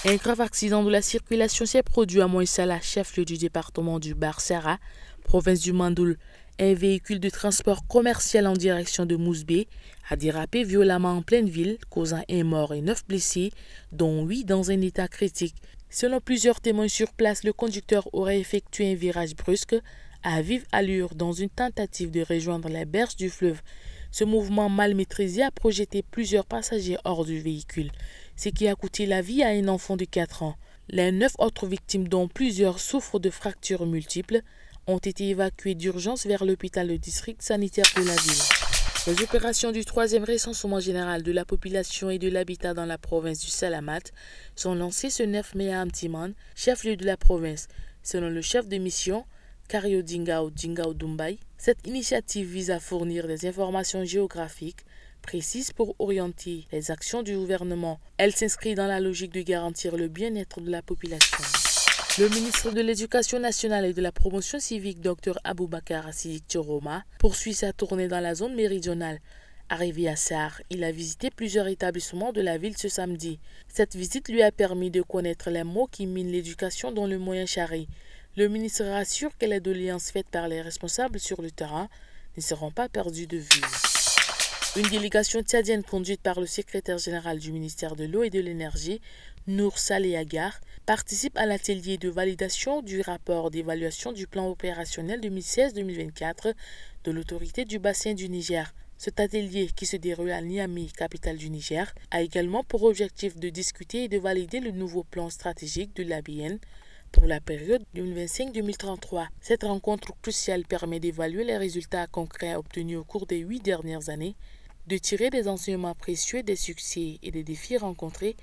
Un grave accident de la circulation s'est produit à Moissala, chef-lieu du département du Barsara, province du Mandoul. Un véhicule de transport commercial en direction de Mousbé a dérapé violemment en pleine ville, causant un mort et 9 blessés, dont 8 dans un état critique. Selon plusieurs témoins sur place, le conducteur aurait effectué un virage brusque à vive allure dans une tentative de rejoindre la berge du fleuve. Ce mouvement mal maîtrisé a projeté plusieurs passagers hors du véhicule, ce qui a coûté la vie à un enfant de 4 ans. Les 9 autres victimes, dont plusieurs souffrent de fractures multiples, ont été évacuées d'urgence vers l'hôpital de district sanitaire de la ville. Les opérations du 3e recensement général de la population et de l'habitat dans la province du Salamat sont lancées ce 9 mai à Amtiman, chef-lieu de la province. Selon le chef de mission, Kario Dingao Dumbai, cette initiative vise à fournir des informations géographiques précises pour orienter les actions du gouvernement. Elle s'inscrit dans la logique de garantir le bien-être de la population. Le ministre de l'Éducation nationale et de la promotion civique, Dr Aboubakar Siddiq Choroma, poursuit sa tournée dans la zone méridionale. Arrivé à Sarre, il a visité plusieurs établissements de la ville ce samedi. Cette visite lui a permis de connaître les maux qui minent l'éducation dans le Moyen Chari. Le ministre rassure que les doléances faites par les responsables sur le terrain ne seront pas perdues de vue. Une délégation tchadienne conduite par le secrétaire général du ministère de l'Eau et de l'Énergie, Nour Saleh Agar, participe à l'atelier de validation du rapport d'évaluation du plan opérationnel 2016-2024 de l'autorité du bassin du Niger. Cet atelier, qui se déroule à Niamey, capitale du Niger, a également pour objectif de discuter et de valider le nouveau plan stratégique de l'ABN pour la période 2025-2033. Cette rencontre cruciale permet d'évaluer les résultats concrets obtenus au cours des 8 dernières années, de tirer des enseignements précieux des succès et des défis rencontrés,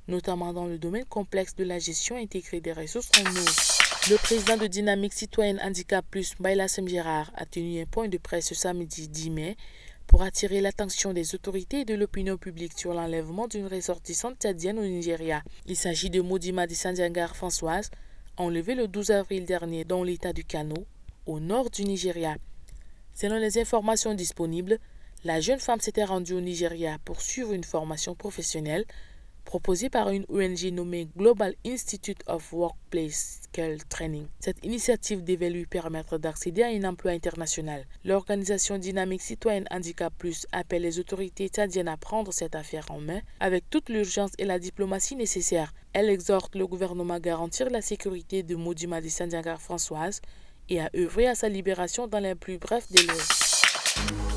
notamment dans le domaine complexe de la gestion intégrée des ressources en eau. Le président de Dynamique Citoyenne Handicap Plus, Baila Sem-Gérard, a tenu un point de presse ce samedi 10 mai pour attirer l'attention des autorités et de l'opinion publique sur l'enlèvement d'une ressortissante tchadienne au Nigeria. Il s'agit de Modima Sandiangar Françoise, enlevée le 12 avril dernier dans l'état du Kano, au nord du Nigeria. Selon les informations disponibles, la jeune femme s'était rendue au Nigeria pour suivre une formation professionnelle proposée par une ONG nommée Global Institute of Workplace Skill Training. Cette initiative devait lui permettre d'accéder à un emploi international. L'organisation Dynamique Citoyenne Handicap Plus appelle les autorités tchadiennes à prendre cette affaire en main avec toute l'urgence et la diplomatie nécessaires. Elle exhorte le gouvernement à garantir la sécurité de Modima Sandiangar Françoise et à œuvrer à sa libération dans les plus brefs délais.